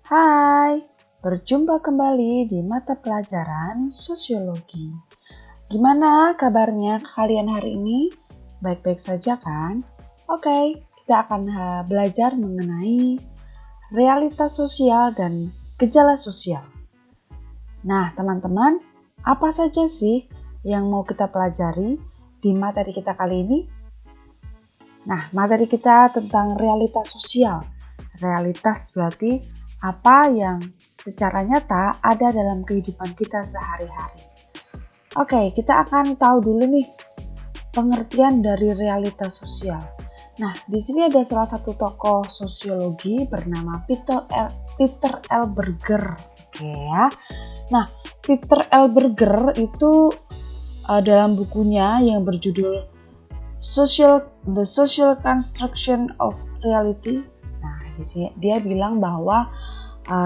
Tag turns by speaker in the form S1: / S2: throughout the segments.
S1: Hai, berjumpa kembali di mata pelajaran sosiologi. Gimana kabarnya kalian hari ini? Baik-baik saja kan? Oke, kita akan belajar mengenai realitas sosial dan gejala sosial. Nah, teman-teman, apa saja sih yang mau kita pelajari di materi kita kali ini? Nah, materi kita tentang realitas sosial. Realitas berarti apa yang secara nyata ada dalam kehidupan kita sehari-hari. Oke, kita akan tahu dulu nih pengertian dari realitas sosial. Nah, di sini ada salah satu tokoh sosiologi bernama Peter L. Berger. Oke ya. Nah, Peter L. Berger itu dalam bukunya yang berjudul The Social Construction of Reality. Nah, di sini dia bilang bahwa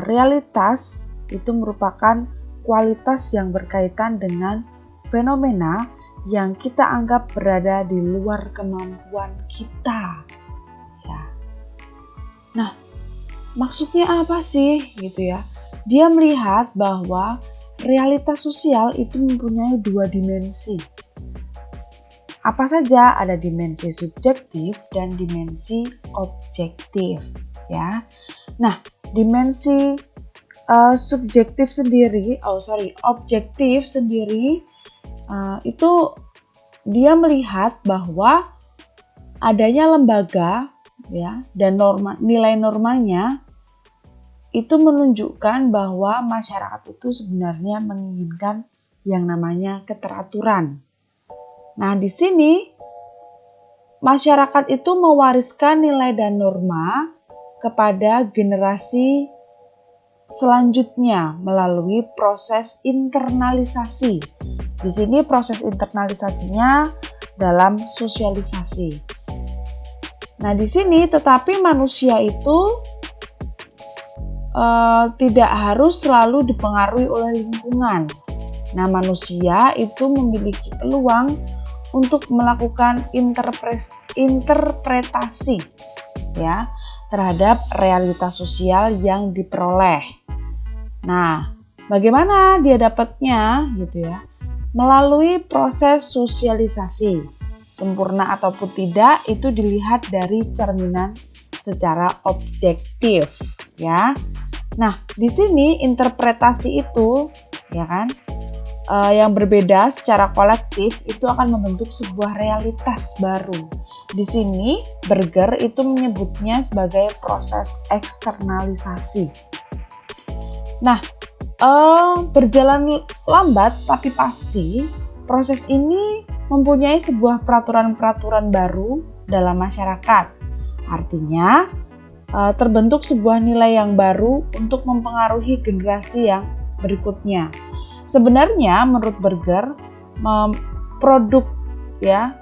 S1: realitas itu merupakan kualitas yang berkaitan dengan fenomena yang kita anggap berada di luar kemampuan kita. Ya. Nah, maksudnya apa sih gitu ya? Dia melihat bahwa realitas sosial itu mempunyai dua dimensi. Apa saja? Ada dimensi subjektif dan dimensi objektif, ya. Nah, dimensi objektif sendiri itu dia melihat bahwa adanya lembaga, ya, dan nilai normanya itu menunjukkan bahwa masyarakat itu sebenarnya menginginkan yang namanya keteraturan. Nah, di sini masyarakat itu mewariskan nilai dan norma kepada generasi selanjutnya melalui proses internalisasi. Di sini proses internalisasinya dalam sosialisasi. Nah, di sini tetapi manusia itu tidak harus selalu dipengaruhi oleh lingkungan. Nah, manusia itu memiliki peluang untuk melakukan interpretasi, ya, terhadap realitas sosial yang diperoleh. Nah, bagaimana dia dapatnya gitu ya? Melalui proses sosialisasi. Sempurna ataupun tidak itu dilihat dari cerminan secara objektif, ya. Nah, di sini interpretasi itu, ya kan, yang berbeda secara kolektif itu akan membentuk sebuah realitas baru. Di sini Berger itu menyebutnya sebagai proses eksternalisasi. Nah, berjalan lambat tapi pasti proses ini mempunyai sebuah peraturan-peraturan baru dalam masyarakat. Artinya terbentuk sebuah nilai yang baru untuk mempengaruhi generasi yang berikutnya. Sebenarnya menurut Berger, produk, ya,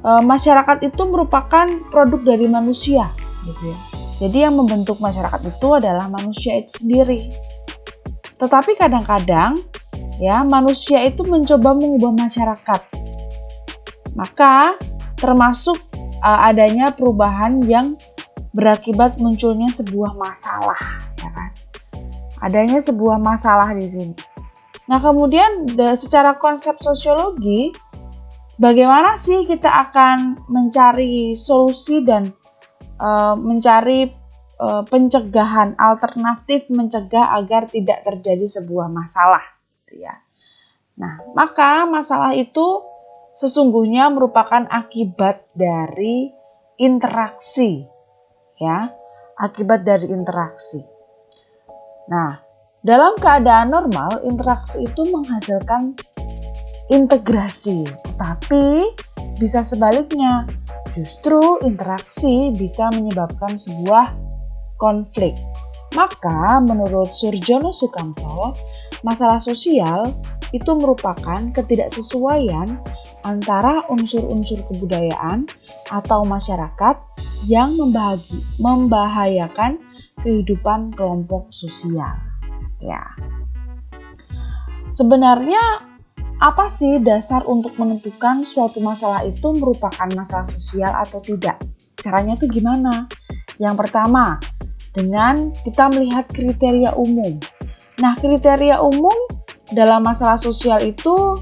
S1: masyarakat itu merupakan produk dari manusia, gitu ya. Jadi yang membentuk masyarakat itu adalah manusia itu sendiri. Tetapi kadang-kadang, ya, manusia itu mencoba mengubah masyarakat. Maka termasuk adanya perubahan yang berakibat munculnya sebuah masalah, ya kan? Adanya sebuah masalah di sini. Nah, kemudian secara konsep sosiologi, bagaimana sih kita akan mencari solusi dan mencari pencegahan alternatif mencegah agar tidak terjadi sebuah masalah, gitu ya. Nah, maka masalah itu sesungguhnya merupakan akibat dari interaksi, ya, akibat dari interaksi. Nah, dalam keadaan normal, interaksi itu menghasilkan integrasi, tapi bisa sebaliknya. Justru interaksi bisa menyebabkan sebuah konflik. Maka menurut Surjono Sukamto, masalah sosial itu merupakan ketidaksesuaian antara unsur-unsur kebudayaan atau masyarakat yang membahayakan kehidupan kelompok sosial. Ya. Sebenarnya apa sih dasar untuk menentukan suatu masalah itu merupakan masalah sosial atau tidak? Caranya tuh gimana? Yang pertama, dengan kita melihat kriteria umum. Nah, kriteria umum dalam masalah sosial itu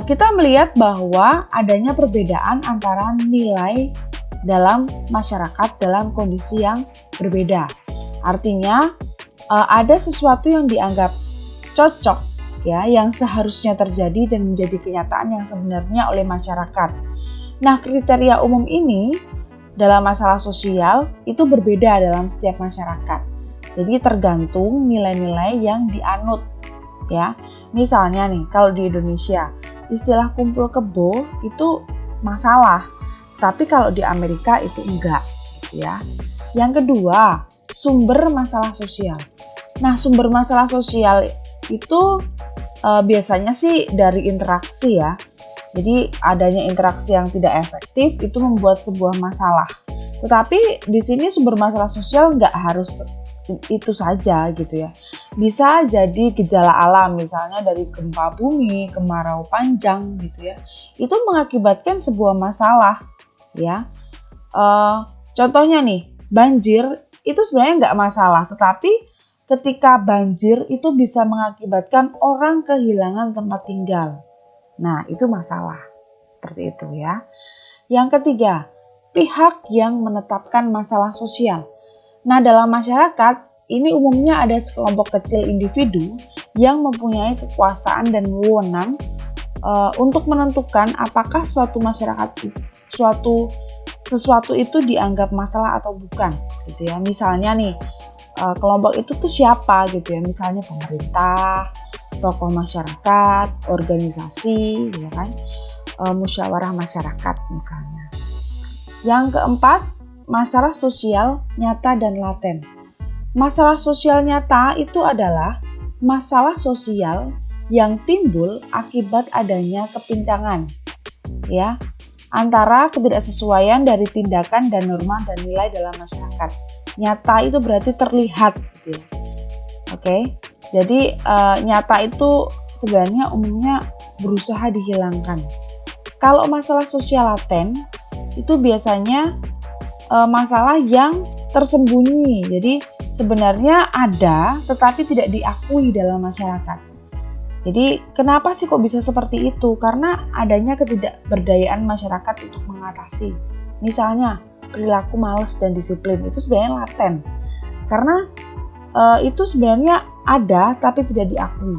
S1: kita melihat bahwa adanya perbedaan antara nilai dalam masyarakat dalam kondisi yang berbeda. Artinya ada sesuatu yang dianggap cocok ya, yang seharusnya terjadi dan menjadi kenyataan yang sebenarnya oleh masyarakat. Nah, kriteria umum ini dalam masalah sosial itu berbeda dalam setiap masyarakat. Jadi tergantung nilai-nilai yang dianut ya. Misalnya nih, kalau di Indonesia istilah kumpul kebo itu masalah, tapi kalau di Amerika itu enggak ya. Yang kedua, sumber masalah sosial. Nah, sumber masalah sosial itu biasanya sih dari interaksi ya. Jadi adanya interaksi yang tidak efektif itu membuat sebuah masalah. Tetapi di sini sumber masalah sosial nggak harus itu saja gitu ya. Bisa jadi gejala alam, misalnya dari gempa bumi, kemarau panjang gitu ya. Itu mengakibatkan sebuah masalah ya. Contohnya nih, banjir itu sebenarnya nggak masalah, tetapi ketika banjir itu bisa mengakibatkan orang kehilangan tempat tinggal. Nah, itu masalah. Seperti itu ya. Yang ketiga, pihak yang menetapkan masalah sosial. Nah, dalam masyarakat, ini umumnya ada sekelompok kecil individu yang mempunyai kekuasaan dan wewenang untuk menentukan apakah suatu masyarakat, sesuatu itu dianggap masalah atau bukan. Gitu ya. Misalnya nih, kelompok itu tuh siapa gitu ya. Misalnya pemerintah, tokoh masyarakat, organisasi, ya kan, musyawarah masyarakat misalnya. Yang keempat, masalah sosial nyata dan laten. Masalah sosial nyata itu adalah masalah sosial yang timbul akibat adanya kepincangan, ya, antara ketidaksesuaian dari tindakan dan norma dan nilai dalam masyarakat. Nyata itu berarti terlihat, gitu ya. Oke. Jadi nyata itu sebenarnya umumnya berusaha dihilangkan. Kalau masalah sosial laten itu biasanya masalah yang tersembunyi. Jadi sebenarnya ada tetapi tidak diakui dalam masyarakat. Jadi kenapa sih kok bisa seperti itu? Karena adanya ketidakberdayaan masyarakat untuk mengatasi. Misalnya perilaku malas dan disiplin itu sebenarnya laten. Karena itu sebenarnya ada tapi tidak diakui.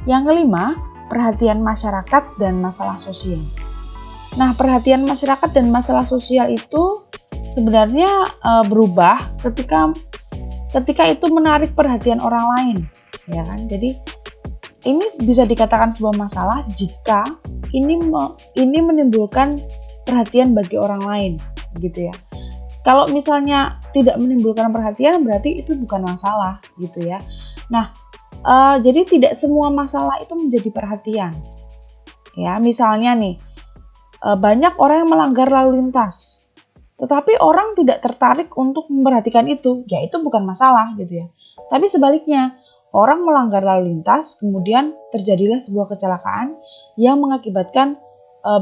S1: Yang kelima, perhatian masyarakat dan masalah sosial. Nah, perhatian masyarakat dan masalah sosial itu sebenarnya berubah ketika itu menarik perhatian orang lain, ya kan? Jadi ini bisa dikatakan sebuah masalah jika ini menimbulkan perhatian bagi orang lain, gitu ya. Kalau misalnya tidak menimbulkan perhatian, berarti itu bukan masalah, gitu ya. Nah, jadi tidak semua masalah itu menjadi perhatian. Ya, misalnya nih, banyak orang yang melanggar lalu lintas, tetapi orang tidak tertarik untuk memperhatikan itu, ya itu bukan masalah, gitu ya. Tapi sebaliknya, orang melanggar lalu lintas, kemudian terjadilah sebuah kecelakaan yang mengakibatkan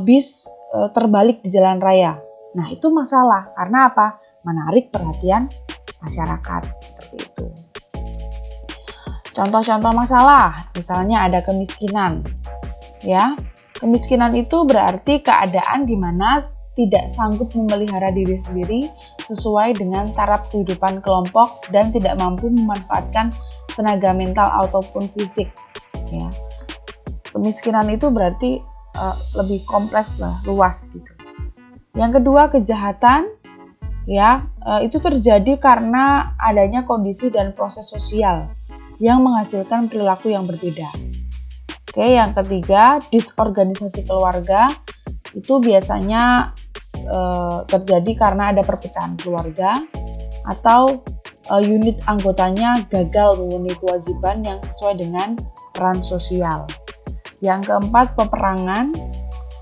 S1: bis terbalik di jalan raya. Nah, itu masalah. Karena apa? Menarik perhatian masyarakat. Seperti itu. Contoh-contoh masalah, misalnya ada kemiskinan. Ya, kemiskinan itu berarti keadaan di mana tidak sanggup memelihara diri sendiri sesuai dengan taraf kehidupan kelompok dan tidak mampu memanfaatkan tenaga mental ataupun fisik. Ya. Kemiskinan itu berarti lebih kompleks lah, luas gitu. Yang kedua, kejahatan, ya, itu terjadi karena adanya kondisi dan proses sosial yang menghasilkan perilaku yang berbeda. Oke, yang ketiga, disorganisasi keluarga itu biasanya terjadi karena ada perpecahan keluarga atau unit anggotanya gagal memenuhi kewajiban yang sesuai dengan peran sosial. Yang keempat, peperangan.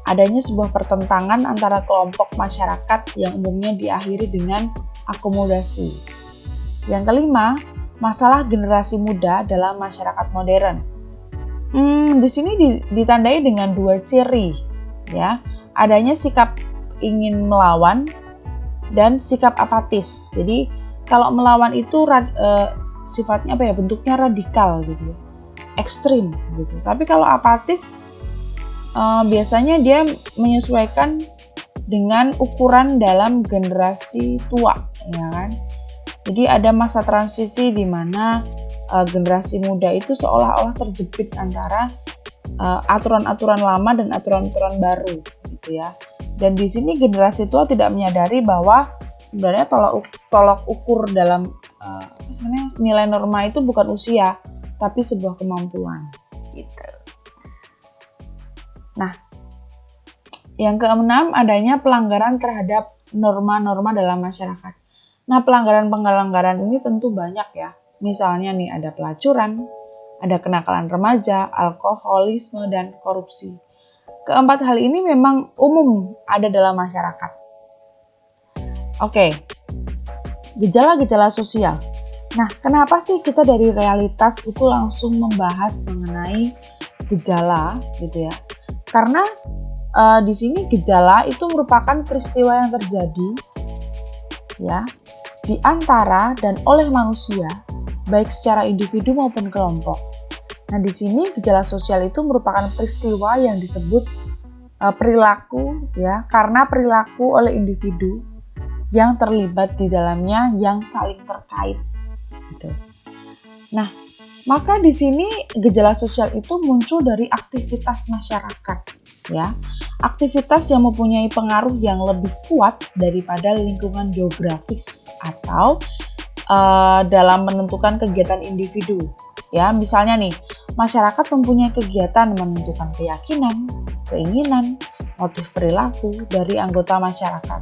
S1: Adanya sebuah pertentangan antara kelompok masyarakat yang umumnya diakhiri dengan akomodasi. Yang kelima, masalah generasi muda dalam masyarakat modern. Di sini ditandai dengan dua ciri, ya. Adanya sikap ingin melawan dan sikap apatis. Jadi kalau melawan itu sifatnya bentuknya radikal gitu ya, ekstrim gitu. Tapi kalau apatis biasanya dia menyesuaikan dengan ukuran dalam generasi tua, ya kan? Jadi ada masa transisi di mana generasi muda itu seolah-olah terjepit antara aturan-aturan lama dan aturan-aturan baru, gitu ya. Dan di sini generasi tua tidak menyadari bahwa sebenarnya tolok ukur dalam nilai norma itu bukan usia, tapi sebuah kemampuan, gitu. Nah, yang keenam adanya pelanggaran terhadap norma-norma dalam masyarakat. Nah, pelanggaran ini tentu banyak ya. Misalnya nih ada pelacuran, ada kenakalan remaja, alkoholisme, dan korupsi. Keempat hal ini memang umum ada dalam masyarakat. Oke, gejala-gejala sosial. Nah, kenapa sih kita dari realitas itu langsung membahas mengenai gejala gitu ya? Karena di sini gejala itu merupakan peristiwa yang terjadi ya di antara dan oleh manusia, baik secara individu maupun kelompok. Nah, di sini gejala sosial itu merupakan peristiwa yang disebut perilaku ya, karena perilaku oleh individu yang terlibat di dalamnya yang saling terkait gitu. Nah, maka di sini gejala sosial itu muncul dari aktivitas masyarakat ya. Aktivitas yang mempunyai pengaruh yang lebih kuat daripada lingkungan geografis atau dalam menentukan kegiatan individu. Ya, misalnya nih, masyarakat mempunyai kegiatan menentukan keyakinan, keinginan, motif perilaku dari anggota masyarakat.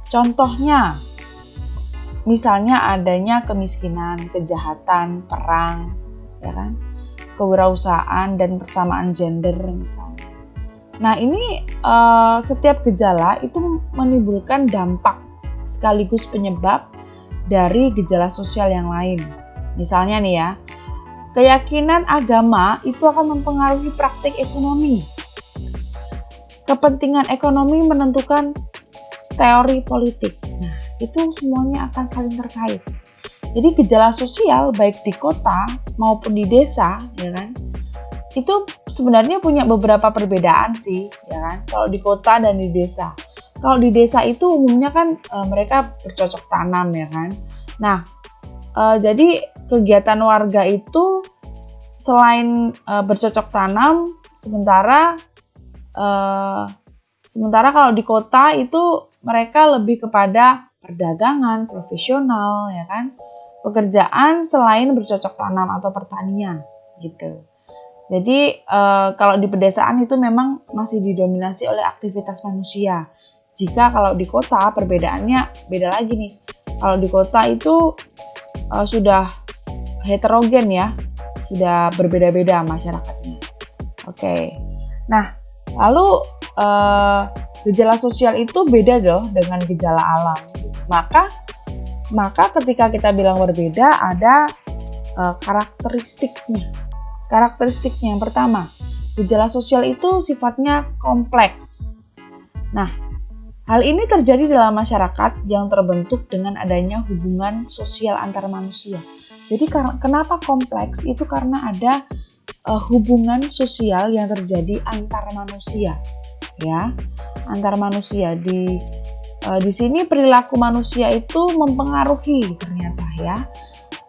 S1: Contohnya, misalnya adanya kemiskinan, kejahatan, perang, ya kan, kewirausahaan dan persamaan gender misalnya. Nah, ini setiap gejala itu menimbulkan dampak sekaligus penyebab dari gejala sosial yang lain. Misalnya nih ya, keyakinan agama itu akan mempengaruhi praktik ekonomi. Kepentingan ekonomi menentukan teori politik. Nah, itu semuanya akan saling terkait. Jadi gejala sosial baik di kota maupun di desa, ya kan, itu sebenarnya punya beberapa perbedaan sih, ya kan, kalau di kota dan di desa. Kalau di desa itu umumnya kan mereka bercocok tanam, ya kan. Nah, jadi kegiatan warga itu selain bercocok tanam, sementara kalau di kota itu mereka lebih kepada perdagangan, profesional, ya kan, pekerjaan selain bercocok tanam atau pertanian, gitu. Jadi kalau di pedesaan itu memang masih didominasi oleh aktivitas manusia. Jika kalau di kota perbedaannya beda lagi nih. Kalau di kota itu sudah heterogen ya, sudah berbeda-beda masyarakatnya. Oke. Nah, lalu gejala sosial itu beda dong dengan gejala alam. Maka ketika kita bilang berbeda ada karakteristiknya. Karakteristiknya yang pertama, gejala sosial itu sifatnya kompleks. Nah, hal ini terjadi dalam masyarakat yang terbentuk dengan adanya hubungan sosial antar manusia. Jadi kenapa kompleks? Itu karena ada hubungan sosial yang terjadi antar manusia, ya, antar manusia. Di sini perilaku manusia itu mempengaruhi ternyata ya.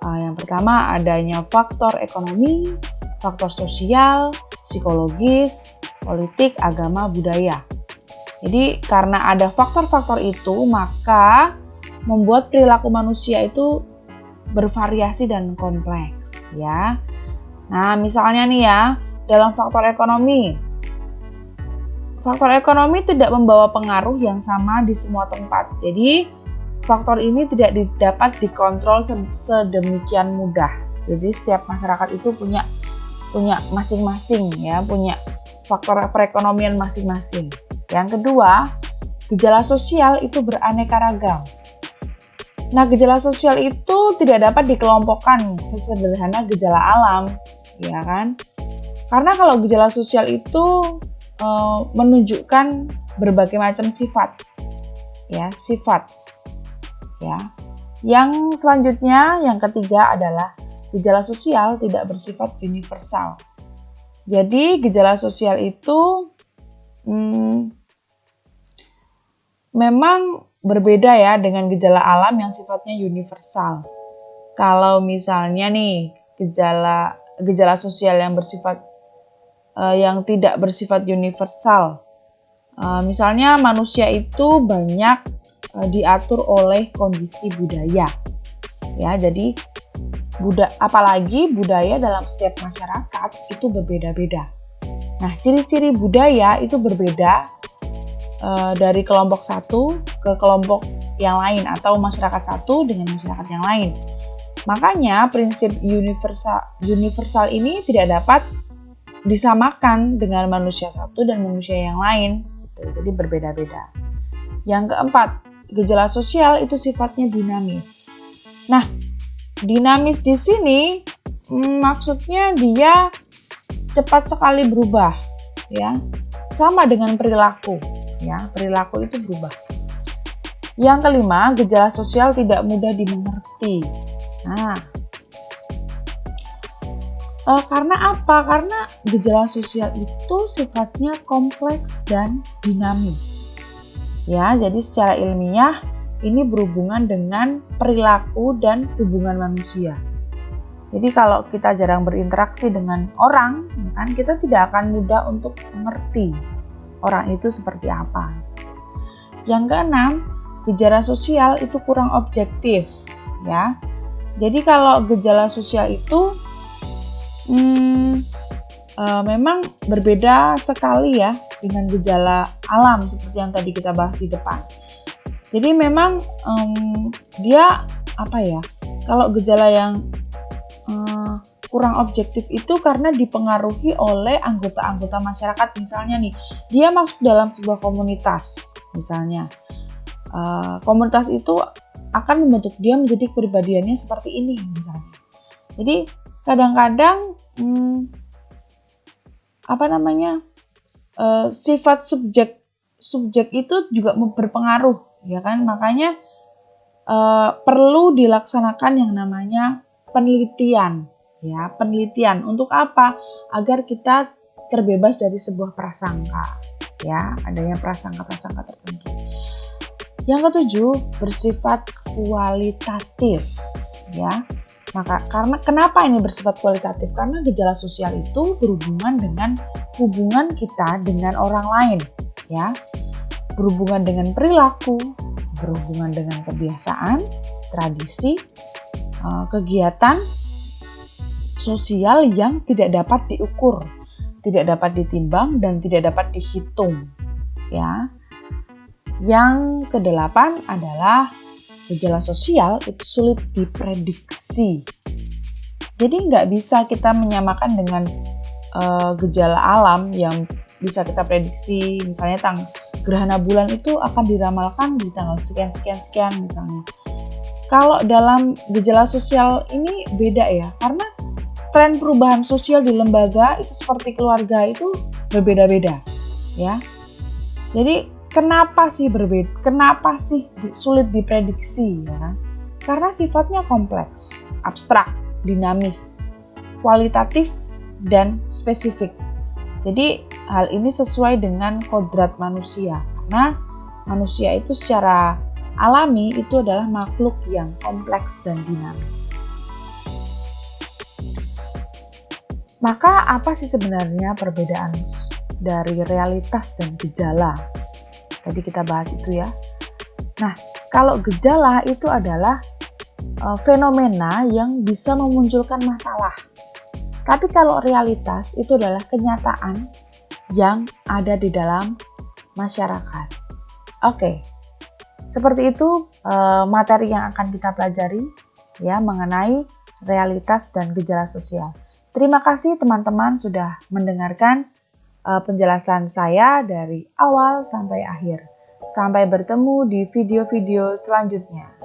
S1: Yang pertama adanya faktor ekonomi, faktor sosial, psikologis, politik, agama, budaya. Jadi karena ada faktor-faktor itu, maka membuat perilaku manusia itu bervariasi dan kompleks ya. Nah, misalnya nih ya, dalam faktor ekonomi tidak membawa pengaruh yang sama di semua tempat. Jadi faktor ini tidak dapat dikontrol sedemikian mudah. Jadi setiap masyarakat itu punya masing-masing ya, punya faktor perekonomian masing-masing. Yang kedua, gejala sosial itu beraneka ragam. Nah, gejala sosial itu tidak dapat dikelompokkan sesederhana gejala alam, ya kan? Karena kalau gejala sosial itu menunjukkan berbagai macam sifat, ya, sifat. ya. Yang selanjutnya, yang ketiga adalah gejala sosial tidak bersifat universal. Jadi gejala sosial itu memang berbeda ya dengan gejala alam yang sifatnya universal. Kalau misalnya nih gejala sosial yang bersifat yang tidak bersifat universal, misalnya manusia itu banyak diatur oleh kondisi budaya, ya. Jadi apalagi budaya dalam setiap masyarakat itu berbeda-beda. Nah, ciri-ciri budaya itu berbeda dari kelompok satu ke kelompok yang lain atau masyarakat satu dengan masyarakat yang lain. Makanya prinsip universal ini tidak dapat disamakan dengan manusia satu dan manusia yang lain. Jadi berbeda-beda. Yang keempat, gejala sosial itu sifatnya dinamis. Nah, dinamis di sini maksudnya dia cepat sekali berubah, ya. Sama dengan perilaku, ya. Perilaku itu berubah. Yang kelima, gejala sosial tidak mudah dimengerti. Nah, karena apa? Karena gejala sosial itu sifatnya kompleks dan dinamis. Ya, jadi secara ilmiah ini berhubungan dengan perilaku dan hubungan manusia. Jadi kalau kita jarang berinteraksi dengan orang, kan kita tidak akan mudah untuk mengerti orang itu seperti apa. Yang keenam, gejala sosial itu kurang objektif, ya. Jadi kalau gejala sosial itu memang berbeda sekali ya dengan gejala alam seperti yang tadi kita bahas di depan. Jadi memang dia kalau gejala yang kurang objektif itu karena dipengaruhi oleh anggota-anggota masyarakat. Misalnya nih, dia masuk dalam sebuah komunitas misalnya. Komunitas itu akan membentuk dia menjadi kepribadiannya seperti ini misalnya. Jadi kadang-kadang sifat subjek itu juga berpengaruh, ya kan? Makanya perlu dilaksanakan yang namanya penelitian, ya. Penelitian untuk apa? Agar kita terbebas dari sebuah prasangka, ya. Adanya prasangka-prasangka tertentu. Yang ketujuh, bersifat kualitatif, ya. Kenapa ini bersifat kualitatif? Karena gejala sosial itu berhubungan dengan hubungan kita dengan orang lain, ya. Berhubungan dengan perilaku, berhubungan dengan kebiasaan, tradisi, kegiatan sosial yang tidak dapat diukur, tidak dapat ditimbang dan tidak dapat dihitung, ya. Yang kedelapan adalah gejala sosial itu sulit diprediksi. Jadi nggak bisa kita menyamakan dengan gejala alam yang bisa kita prediksi. Misalnya gerhana bulan itu akan diramalkan di tanggal sekian misalnya. Kalau dalam gejala sosial ini beda ya, karena tren perubahan sosial di lembaga itu seperti keluarga itu berbeda-beda, ya. Jadi kenapa sih berbeda? Kenapa sih sulit diprediksi, ya? Karena sifatnya kompleks, abstrak, dinamis, kualitatif, dan spesifik. Jadi hal ini sesuai dengan kodrat manusia, karena manusia itu secara alami itu adalah makhluk yang kompleks dan dinamis. Maka apa sih sebenarnya perbedaan dari realitas dan gejala? Tadi kita bahas itu ya. Nah, kalau gejala itu adalah fenomena yang bisa memunculkan masalah. Tapi kalau realitas itu adalah kenyataan yang ada di dalam masyarakat. Oke, seperti itu materi yang akan kita pelajari ya mengenai realitas dan gejala sosial. Terima kasih teman-teman sudah mendengarkan penjelasan saya dari awal sampai akhir. Sampai bertemu di video-video selanjutnya.